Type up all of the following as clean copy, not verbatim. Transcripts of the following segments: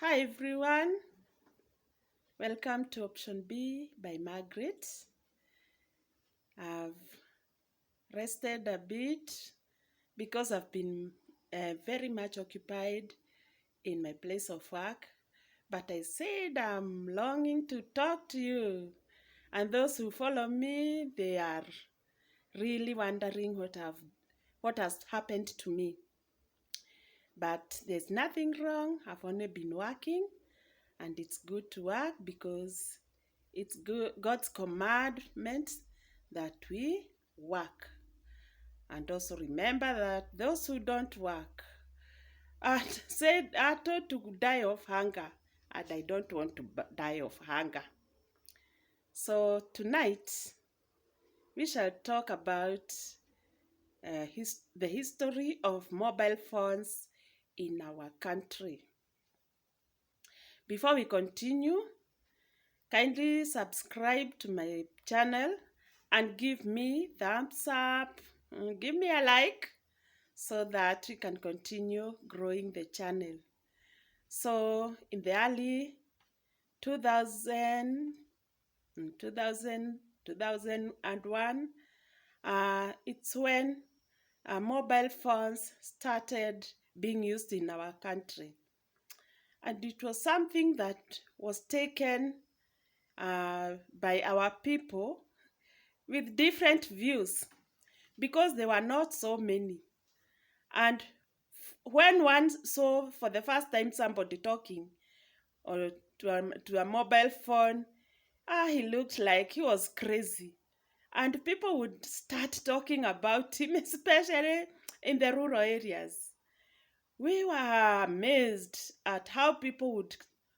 Hi everyone, welcome to Option B by Margaret. I've rested a bit because I've been very much occupied in my place of work, but I said I'm longing to talk to you. And those who follow me, they are really wondering what has happened to me. But there's nothing wrong. I've only been working, and it's good to work because it's God's commandment that we work. And also remember that those who don't work are told to die of hunger, and I don't want to die of hunger. So tonight we shall talk about the history of mobile phones in our country. Before we continue, kindly subscribe to my channel and give me thumbs up, give me a like so that we can continue growing the channel. So in the early 2000, 2001, it's when mobile phones started being used in our country. And it was something that was taken by our people with different views because there were not so many. And when one saw for the first time somebody talking or to a mobile phone, he looked like he was crazy. And people would start talking about him, especially in the rural areas. We were amazed at how people would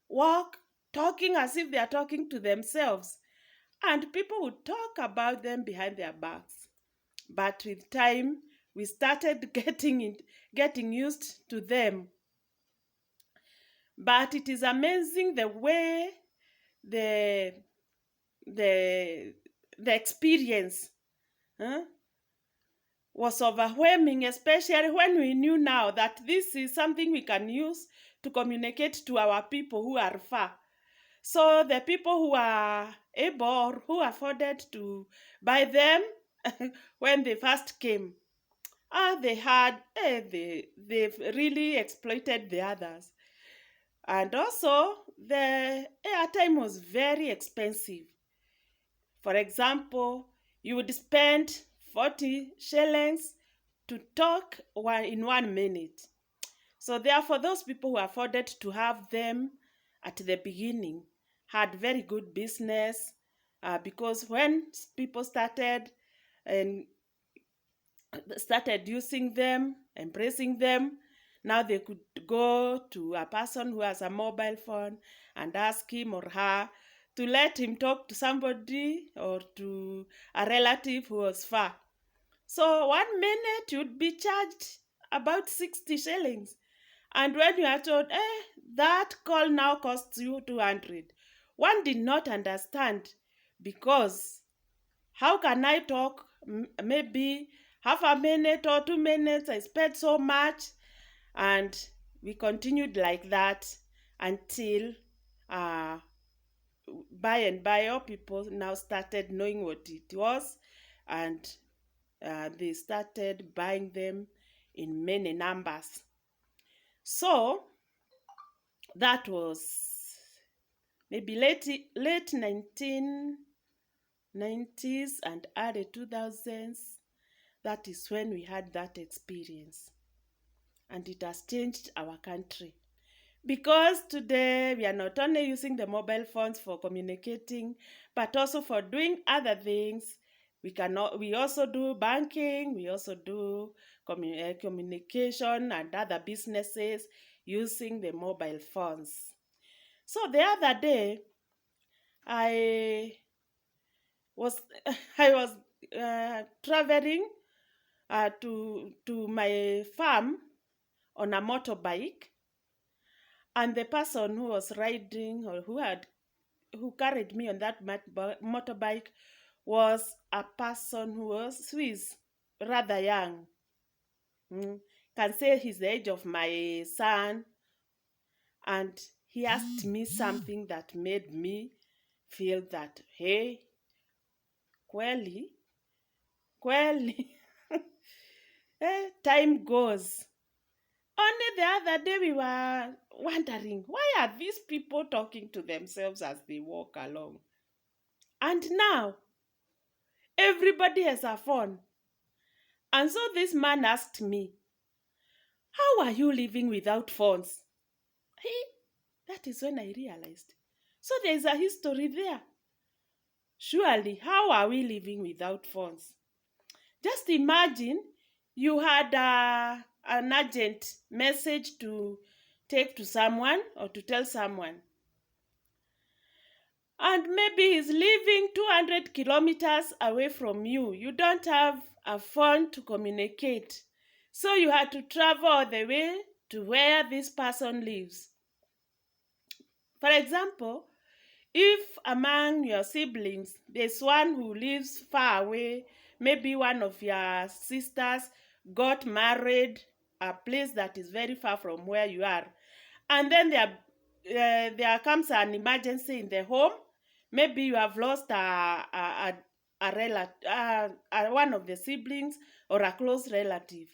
walk talking as if they are talking to themselves, and people would talk about them behind their backs. But with time, we started getting used to them. But it is amazing the way the the the experience was overwhelming, especially when we knew now that this is something we can use to communicate to our people who are far. So the people who are able or who afforded to buy them when they first came, they've really exploited the others. And also the airtime was very expensive. For example, you would spend 40 shillings to talk in 1 minute. So therefore, those people who afforded to have them at the beginning had very good business, because when people and started using them, embracing them, now they could go to a person who has a mobile phone and ask him or her to let him talk to somebody or to a relative who was far. So 1 minute you'd be charged about 60 shillings. And when you are told, that call now costs you 200, one did not understand, because how can I talk maybe half a minute or 2 minutes? I spent so much. And we continued like that until by and by all people now started knowing what it was, and they started buying them in many numbers. So that was maybe late 1990s and early 2000s. That is when we had that experience, and it has changed our country, because today we are not only using the mobile phones for communicating but also for doing other things. We also do banking, we also do communication and other businesses using the mobile phones. So the other day I was I was traveling to my farm on a motorbike, and the person who was riding or who carried me on that motorbike was a person who is rather young. Can say he's the age of my son, and he asked me something that made me feel that, hey, kweli, kweli, time goes. Only the other day we were wondering, why are these people talking to themselves as they walk along? And now, everybody has a phone. And so this man asked me, how are you living without phones? Hey, that is when I realized. So there is a history there. Surely, how are we living without phones? Just imagine you had an urgent message to take to someone or to tell someone. And maybe he's living 200 kilometers away from you. You don't have a phone to communicate. So you had to travel all the way to where this person lives. For example, if among your siblings there's one who lives far away, maybe one of your sisters got married a place that is very far from where you are, and then there comes an emergency in the home. Maybe you have lost a relative, one of the siblings or a close relative,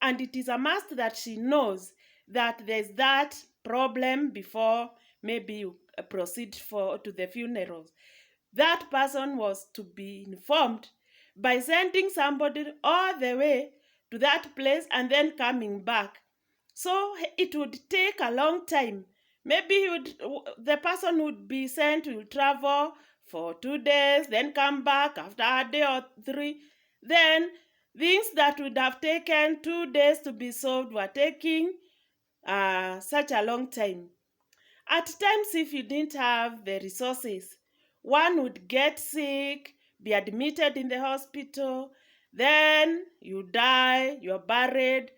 and it is a must that she knows that there's that problem before maybe you proceed to the funerals. That person was to be informed by sending somebody all the way to that place and then coming back. So it would take a long time. Maybe the person would be sent to travel for 2 days, then come back after a day or three. Then things that would have taken 2 days to be solved were taking such a long time. At times, if you didn't have the resources, one would get sick, be admitted in the hospital, then you die, you're buried,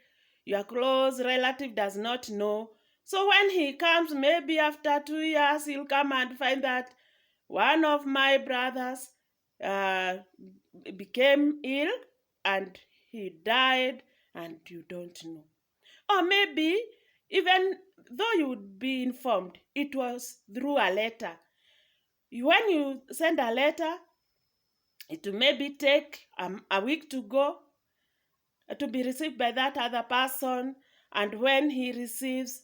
your close relative does not know. So when he comes, maybe after 2 years, he'll come and find that one of my brothers uh, became ill and he died, and you don't know. Or maybe, even though you would be informed, it was through a letter. When you send a letter, it will maybe take a week to go to be received by that other person. And when he receives,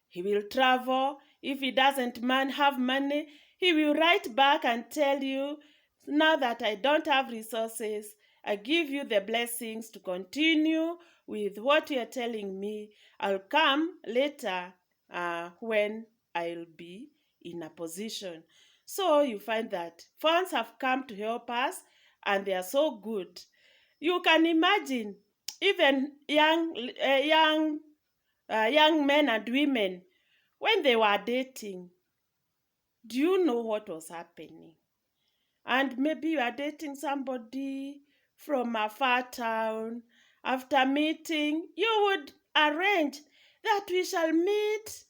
he will travel. If he doesn't have money, he will write back and tell you, now that I don't have resources, I give you the blessings to continue with what you're telling me. I'll come later when I'll be in a position. So you find that funds have come to help us, and they are so good. You can imagine even young men and women, when they were dating, do you know what was happening? And maybe you are dating somebody from a far town. After meeting, you would arrange that we shall meet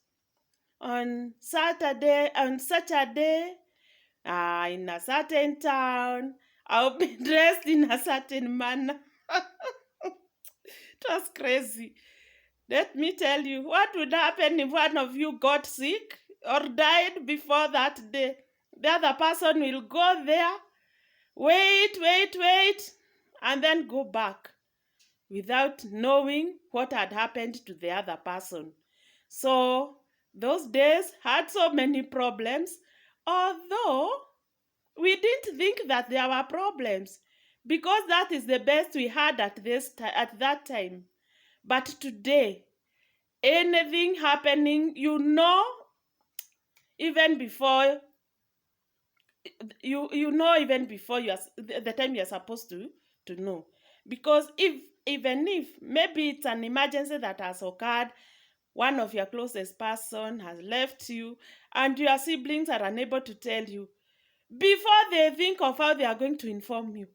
on Saturday, on such a day, in a certain town. I'll be dressed in a certain manner. It was crazy. Let me tell you, what would happen if one of you got sick or died before that day? The other person will go there, wait, and then go back without knowing what had happened to the other person. So those days had so many problems, although we didn't think that there were problems, because that is the best we had at that time. But today, anything happening, even before even before the time you're supposed to know. Because even if maybe it's an emergency that has occurred, one of your closest person has left you, and your siblings are unable to tell you, before they think of how they are going to inform you,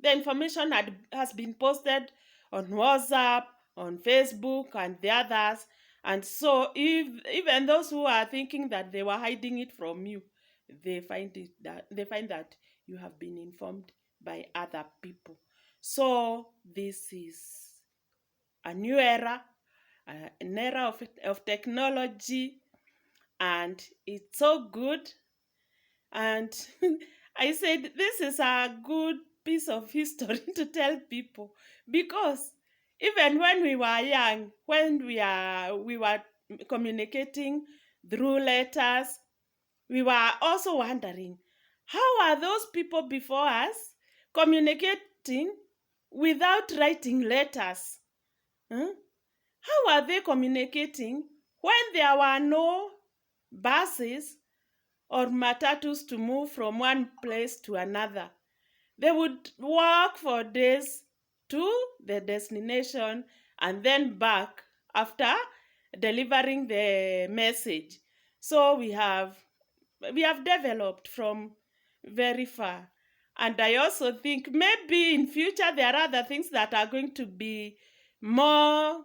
the information has been posted on WhatsApp, on Facebook, and the others. And so even those who are thinking that they were hiding it from you, they find that you have been informed by other people. So this is a new era, an era of technology, and it's so good. And I said, this is a good piece of history to tell people, because even when we were young, when we were communicating through letters, we were also wondering, how are those people before us communicating without writing letters? Huh? How are they communicating when there were no buses or matatus to move from one place to another? They would walk for days to the destination and then back after delivering the message. So we have developed from very far. And I also think maybe in future there are other things that are going to be more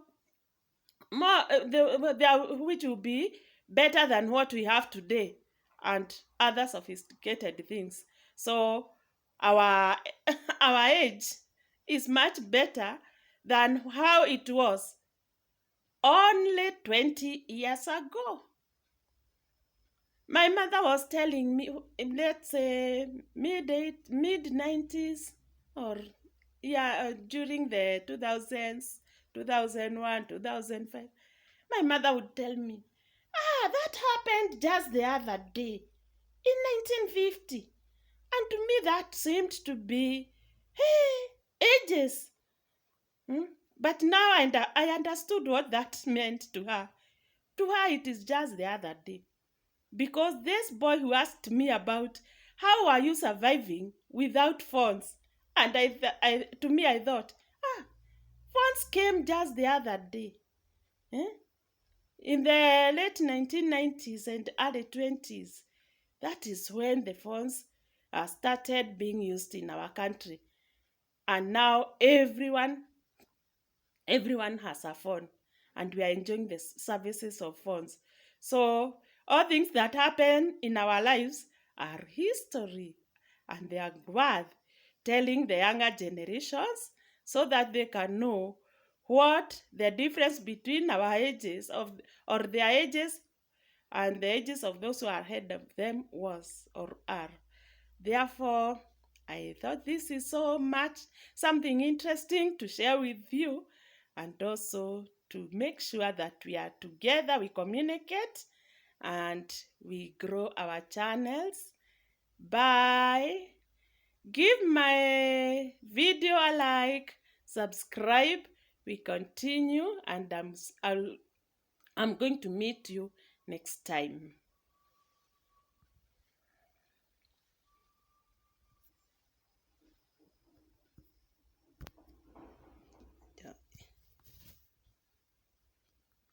which will be better than what we have today, and other sophisticated things. So our our age is much better than how it was only 20 years ago. My mother was telling me, let's say mid 90s, or during the 2000s, 2001, 2005. My mother would tell me, that happened just the other day in 1950. And to me, that seemed to be, ages. But now I understood what that meant to her. To her, it is just the other day. Because this boy who asked me about how are you surviving without phones, and to me, I thought, phones came just the other day. Eh? In the late 1990s and early 20s, that is when the phones started being used in our country. And now everyone has a phone, and we are enjoying the services of phones. So all things that happen in our lives are history, and they are worth telling the younger generations so that they can know what the difference between our ages or their ages and the ages of those who are ahead of them was or are. Therefore, I thought this is so much something interesting to share with you, and also to make sure that we are together, we communicate, and we grow our channels. Bye. Give my video a like, subscribe. We continue, and I'm going to meet you next time.